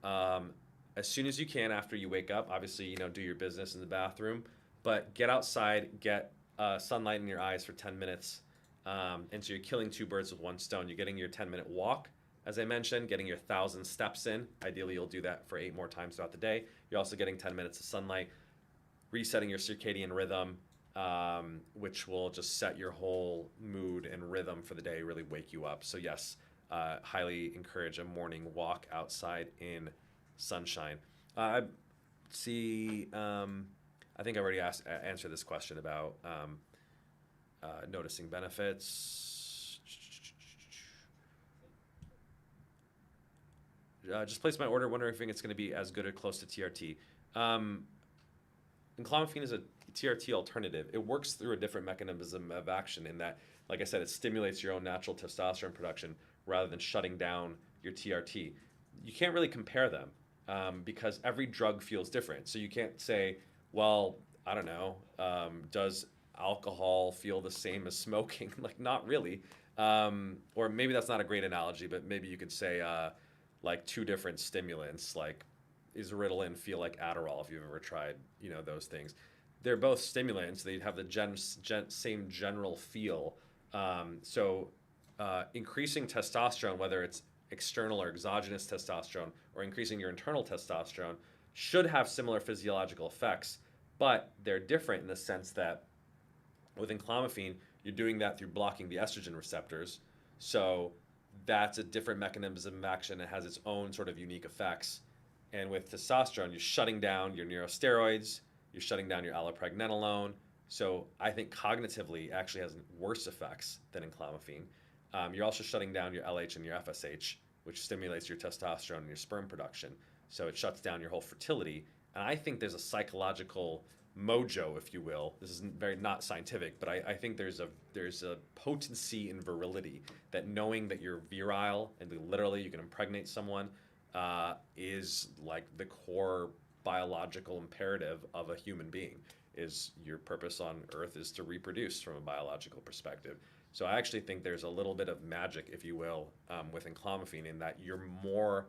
as soon as you can after you wake up. Obviously, do your business in the bathroom, but get outside, get sunlight in your eyes for 10 minutes, and so you're killing two birds with one stone. You're getting your 10-minute walk, as I mentioned, getting your 1,000 steps in. Ideally, you'll do that for 8 more times throughout the day. You're also getting 10 minutes of sunlight, resetting your circadian rhythm, which will just set your whole mood and rhythm for the day, really wake you up. So yes, highly encourage a morning walk outside in sunshine. I think I already answered this question about noticing benefits. Just placed my order, wondering if it's going to be as good or close to TRT. Enclomiphene is a TRT alternative. It works through a different mechanism of action in that, like I said, it stimulates your own natural testosterone production rather than shutting down your TRT. You can't really compare them because every drug feels different. So you can't say, well, I don't know, does alcohol feel the same as smoking? Like, not really. Or maybe that's not a great analogy, but maybe you could say like two different stimulants, like is Ritalin feel like Adderall if you've ever tried, those things. They're both stimulants. They have the same general feel. So increasing testosterone, whether it's external or exogenous testosterone, or increasing your internal testosterone, should have similar physiological effects, but they're different in the sense that with enclomiphene, you're doing that through blocking the estrogen receptors. So that's a different mechanism of action. It has its own sort of unique effects. And with testosterone, you're shutting down your neurosteroids, you're shutting down your allopregnenolone. So I think cognitively it actually has worse effects than enclomiphene. You're also shutting down your LH and your FSH, which stimulates your testosterone and your sperm production. So it shuts down your whole fertility. And I think there's a psychological mojo, if you will. This is very not scientific, but I think there's a potency in virility that knowing that you're virile and literally you can impregnate someone is like the core biological imperative of a human being. Is your purpose on Earth is to reproduce from a biological perspective. So I actually think there's a little bit of magic, if you will, with enclomiphene in that you're more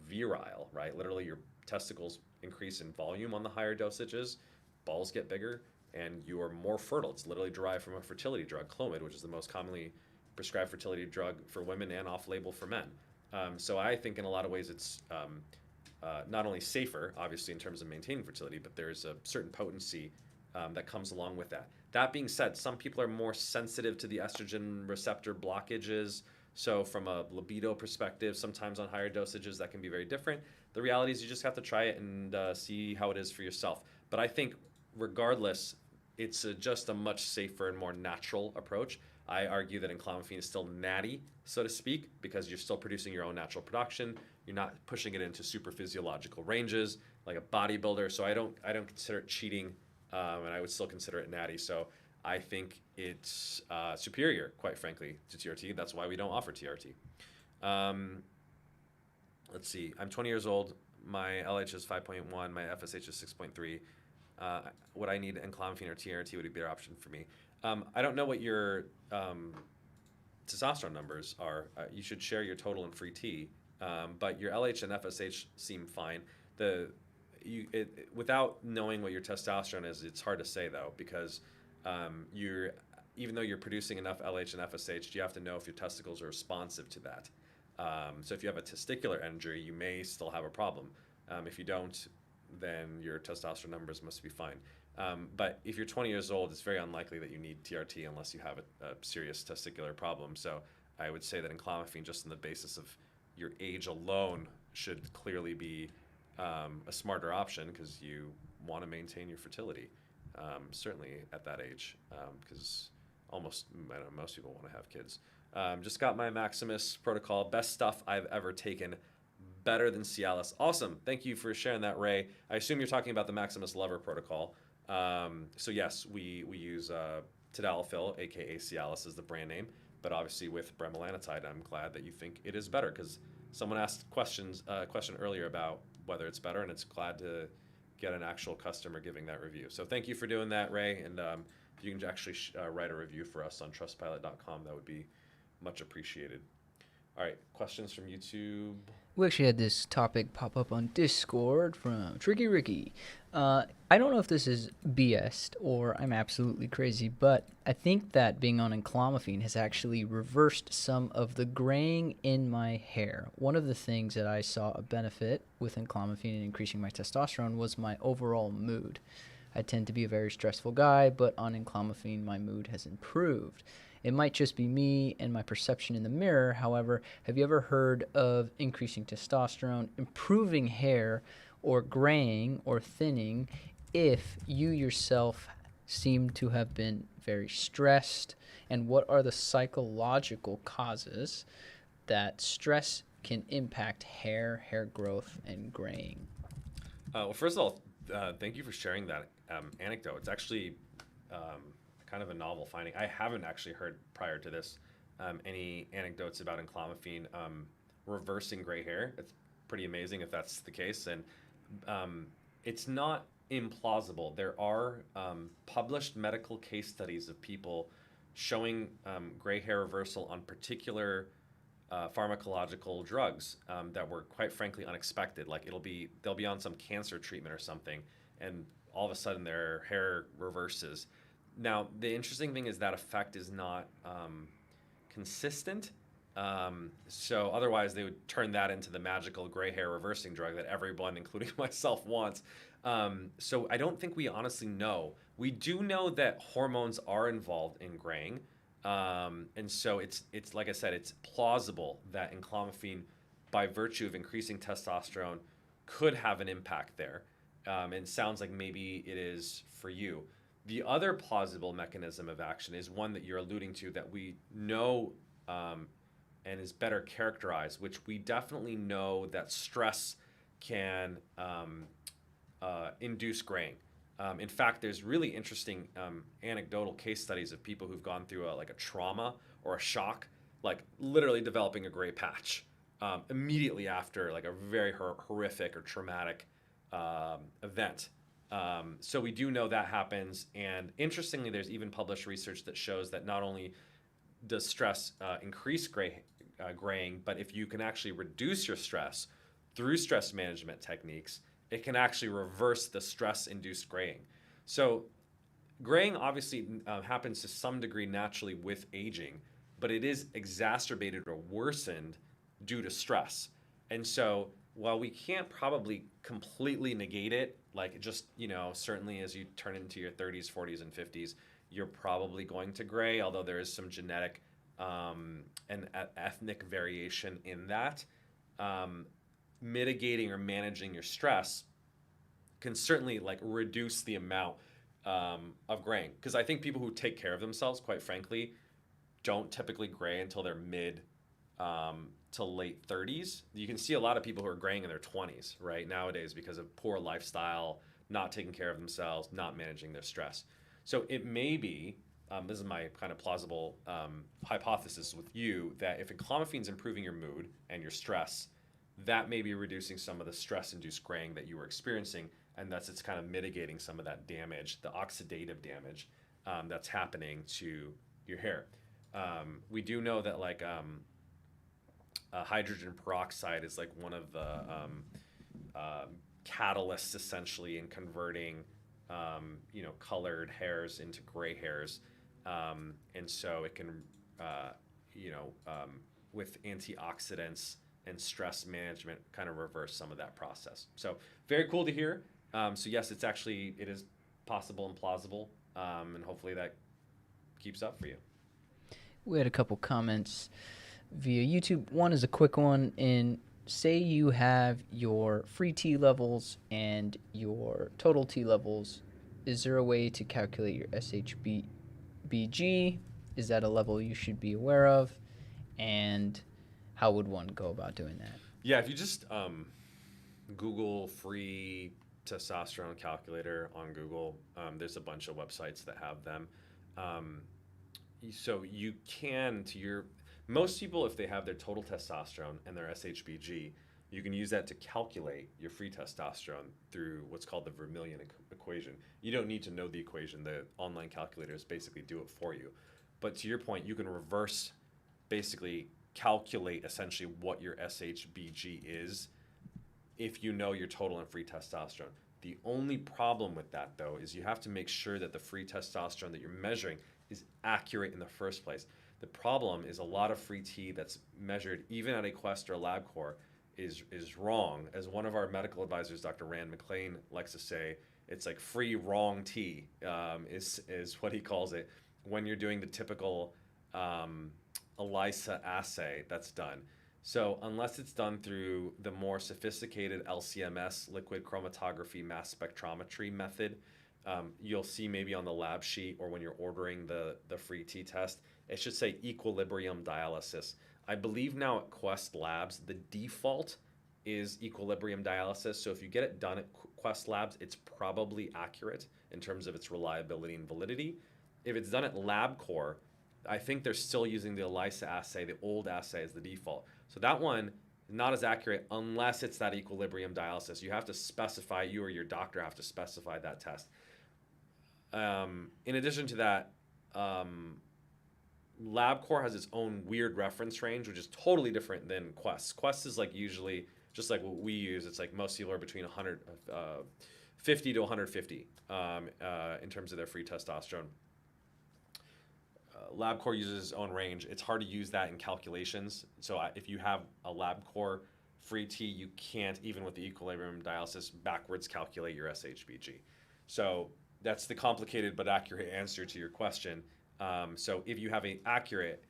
virile, right? Literally your testicles increase in volume on the higher dosages, balls get bigger, and you are more fertile. It's literally derived from a fertility drug, Clomid, which is the most commonly prescribed fertility drug for women and off-label for men. So I think in a lot of ways it's not only safer, obviously, in terms of maintaining fertility, but there's a certain potency that comes along with that. That being said, some people are more sensitive to the estrogen receptor blockages. So from a libido perspective, sometimes on higher dosages, that can be very different. The reality is you just have to try it and see how it is for yourself. But I think regardless, it's just a much safer and more natural approach. I argue that enclomiphene is still natty, so to speak, because you're still producing your own natural production. You're not pushing it into super physiological ranges like a bodybuilder. So I don't consider it cheating, and I would still consider it natty. So I think it's superior, quite frankly, to TRT. That's why we don't offer TRT. Um, let's see. I'm 20 years old. My LH is 5.1. My FSH is 6.3. Would I need enclomiphene or TRT would be a better option for me. I don't know what your testosterone numbers are. You should share your total in free T, but your LH and FSH seem fine. Without knowing what your testosterone is, it's hard to say though, because even though you're producing enough LH and FSH, you have to know if your testicles are responsive to that. So if you have a testicular injury, you may still have a problem. If you don't, then your testosterone numbers must be fine. But if you're 20 years old, it's very unlikely that you need TRT unless you have a serious testicular problem. So I would say that enclomiphene, just on the basis of your age alone, should clearly be a smarter option because you want to maintain your fertility, certainly at that age, because most people want to have kids. Just got my Maximus protocol, best stuff I've ever taken. Better than Cialis. Awesome. Thank you for sharing that, Ray. I assume you're talking about the Maximus Lover protocol. So yes, we use Tadalifil, aka Cialis, is the brand name. But obviously with bremelanotide, I'm glad that you think it is better because someone asked a question earlier about whether it's better, and it's glad to get an actual customer giving that review. So thank you for doing that, Ray. And if you can actually write a review for us on trustpilot.com, that would be much appreciated. All right, questions from YouTube. We actually had this topic pop up on Discord from Tricky Ricky. I don't know if this is BS or I'm absolutely crazy, but I think that being on enclomiphene has actually reversed some of the graying in my hair. One of the things that I saw a benefit with enclomiphene and increasing my testosterone was my overall mood. I tend to be a very stressful guy, but on enclomiphene, my mood has improved. It might just be me and my perception in the mirror. However, have you ever heard of increasing testosterone, improving hair, or graying or thinning if you yourself seem to have been very stressed? And what are the psychological causes that stress can impact hair growth, and graying? Well, first of all, thank you for sharing that anecdote. It's actually kind of a novel finding. I haven't actually heard prior to this any anecdotes about enclomiphene reversing gray hair. It's pretty amazing if that's the case, and it's not implausible. There are published medical case studies of people showing gray hair reversal on particular pharmacological drugs that were quite frankly unexpected. Like they'll be on some cancer treatment or something, and all of a sudden their hair reverses. Now, the interesting thing is that effect is not consistent. So otherwise, they would turn that into the magical gray hair reversing drug that everyone, including myself, wants. So I don't think we honestly know. We do know that hormones are involved in graying. And so it's like I said, it's plausible that enclomiphene, by virtue of increasing testosterone, could have an impact there. And it sounds like maybe it is for you. The other plausible mechanism of action is one that you're alluding to that we know and is better characterized, which we definitely know that stress can induce graying. In fact, there's really interesting anecdotal case studies of people who've gone through a trauma or a shock, like literally developing a gray patch immediately after like a very horrific or traumatic event. So we do know that happens, and interestingly, there's even published research that shows that not only does stress increase graying, but if you can actually reduce your stress through stress management techniques, it can actually reverse the stress-induced graying. So graying obviously happens to some degree naturally with aging, but it is exacerbated or worsened due to stress. And so while we can't probably completely negate it, like just, certainly as you turn into your 30s, 40s, and 50s, you're probably going to gray, although there is some genetic and ethnic variation in that. Mitigating or managing your stress can certainly reduce the amount of graying. Because I think people who take care of themselves, quite frankly, don't typically gray until they're mid to late 30s. You can see a lot of people who are graying in their 20s right nowadays because of poor lifestyle, not taking care of themselves, not managing their stress. So it may be, this is my kind of plausible hypothesis with you, that if clomiphene is improving your mood and your stress, that may be reducing some of the stress-induced graying that you were experiencing, and that's it's kind of mitigating some of that damage, the oxidative damage that's happening to your hair. We do know that like hydrogen peroxide is like one of the catalysts essentially in converting colored hairs into gray hairs, and so it can with antioxidants and stress management kind of reverse some of that process. So very cool to hear. So yes, it is possible and plausible, and hopefully that keeps up for you. We had a couple comments via YouTube. One is a quick one. Say you have your free T levels and your total T levels. Is there a way to calculate your SHBG? Is that a level you should be aware of? And how would one go about doing that? Yeah, if you just Google free testosterone calculator on Google, there's a bunch of websites that have them. So you can, most people, if they have their total testosterone and their SHBG, you can use that to calculate your free testosterone through what's called the Vermillion equation. You don't need to know the equation. The online calculators basically do it for you. But to your point, you can reverse, basically calculate essentially what your SHBG is if you know your total and free testosterone. The only problem with that, though, is you have to make sure that the free testosterone that you're measuring is accurate in the first place. The problem is a lot of free T that's measured even at a Quest or LabCorp is wrong. As one of our medical advisors, Dr. Rand McLean, likes to say, it's like free wrong T is what he calls it when you're doing the typical ELISA assay that's done. So unless it's done through the more sophisticated LCMS, liquid chromatography mass spectrometry method, you'll see maybe on the lab sheet or when you're ordering the free T test, it should say equilibrium dialysis. I believe now at Quest Labs, the default is equilibrium dialysis. So if you get it done at Quest Labs, it's probably accurate in terms of its reliability and validity. If it's done at LabCorp, I think they're still using the ELISA assay, the old assay as the default. So that one, not as accurate unless it's that equilibrium dialysis. You have to specify, you or your doctor have to specify that test. In addition to that, LabCorp has its own weird reference range, which is totally different than Quest. Quest is like usually just like what we use. It's like most people are between 50 to 150 in terms of their free testosterone. LabCorp uses its own range. It's hard to use that in calculations. So if you have a LabCorp free T, you can't, even with the equilibrium dialysis, backwards calculate your SHBG. So that's the complicated but accurate answer to your question. So if you have an accurate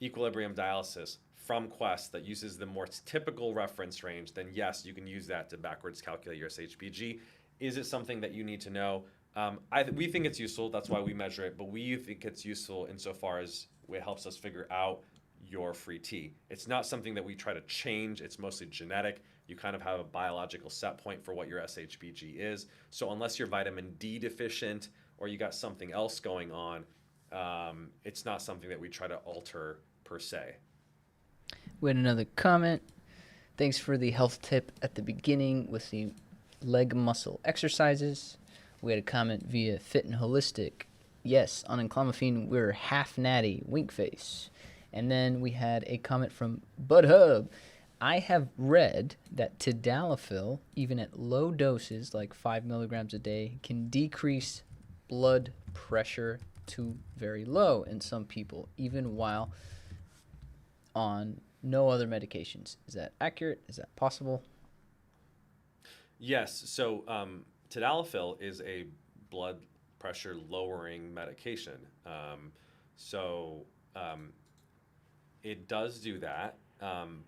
equilibrium dialysis from Quest that uses the more typical reference range, then yes, you can use that to backwards calculate your SHBG. Is it something that you need to know? We think it's useful. That's why we measure it. But we think it's useful insofar as it helps us figure out your free T. It's not something that we try to change. It's mostly genetic. You kind of have a biological set point for what your SHBG is. So unless you're vitamin D deficient or you got something else going on, it's not something that we try to alter per se. We had another comment. Thanks for the health tip at the beginning with the leg muscle exercises. We had a comment via Fit and Holistic. Yes, on enclomiphene, we're half natty, wink face. And then we had a comment from Bud Hub. I have read that Tadalifil, even at low doses, like 5 milligrams a day, can decrease blood pressure to very low in some people, even while on no other medications. Is that accurate? Is that possible? Yes. So Tadalifil is a blood pressure lowering medication. It does do that,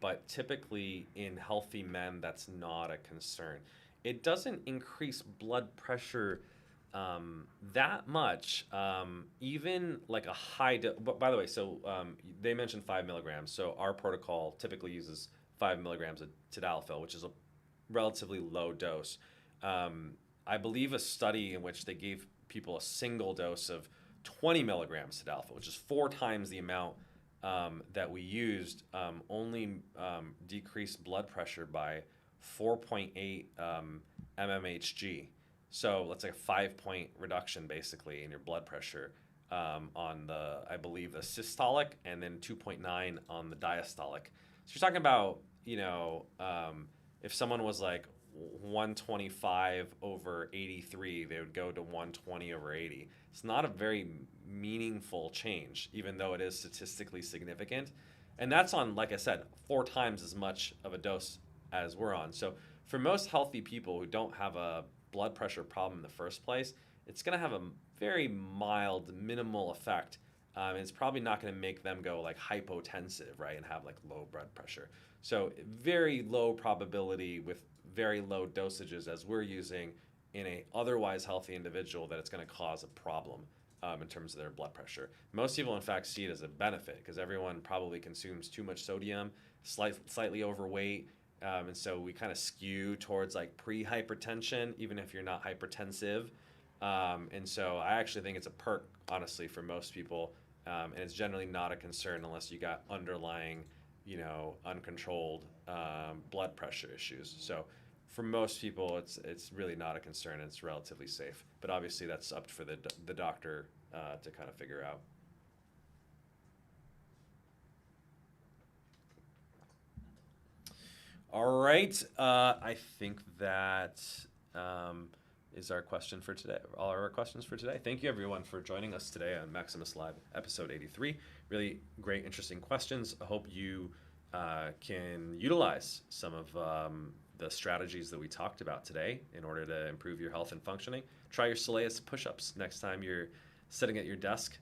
but typically in healthy men, that's not a concern. It doesn't increase blood pressure that much, even like a high dose. But by the way, so they mentioned 5 milligrams. So our protocol typically uses 5 milligrams of Tadalifil, which is a relatively low dose. I believe a study in which they gave people a single dose of 20 milligrams Tadalifil, which is 4 times the amount that we used, only decreased blood pressure by 4.8 mmHg. So let's say a 5-point reduction basically in your blood pressure on the, I believe, the systolic, and then 2.9 on the diastolic. So you're talking about, if someone was like 125 over 83, they would go to 120 over 80. It's not a very meaningful change, even though it is statistically significant. And that's on, like I said, 4 times as much of a dose as we're on. So for most healthy people who don't have a blood pressure problem in the first place, it's going to have a very mild, minimal effect. It's probably not going to make them go like hypotensive, right, and have like low blood pressure. So very low probability with very low dosages as we're using in a otherwise healthy individual that it's going to cause a problem in terms of their blood pressure. Most people, in fact, see it as a benefit because everyone probably consumes too much sodium, slightly overweight, and so we kind of skew towards like pre-hypertension, even if you're not hypertensive. And so I actually think it's a perk, honestly, for most people. And it's generally not a concern unless you got underlying, uncontrolled blood pressure issues. So for most people, it's really not a concern. It's relatively safe. But obviously, that's up for the doctor to kind of figure out. All right. I think that is our question for today. All our questions for today. Thank you, everyone, for joining us today on Maximus Live, episode 83. Really great, interesting questions. I hope you can utilize some of the strategies that we talked about today in order to improve your health and functioning. Try your Soleus push-ups next time you're sitting at your desk,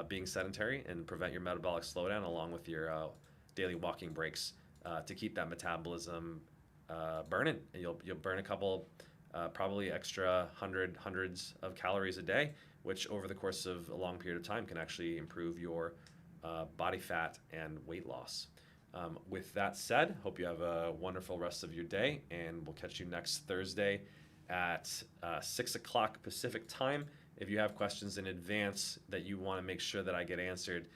being sedentary, and prevent your metabolic slowdown along with your daily walking breaks. To keep that metabolism burning, and you'll burn a couple, probably extra hundreds of calories a day, which over the course of a long period of time can actually improve your body fat and weight loss. With that said, hope you have a wonderful rest of your day, and we'll catch you next Thursday at 6 o'clock Pacific time. If you have questions in advance that you want to make sure that I get answered,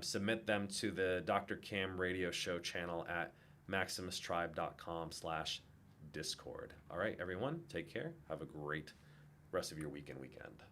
submit them to the Dr. Cam radio show channel at maximustribe.com/Discord. All right, everyone, take care. Have a great rest of your week and weekend.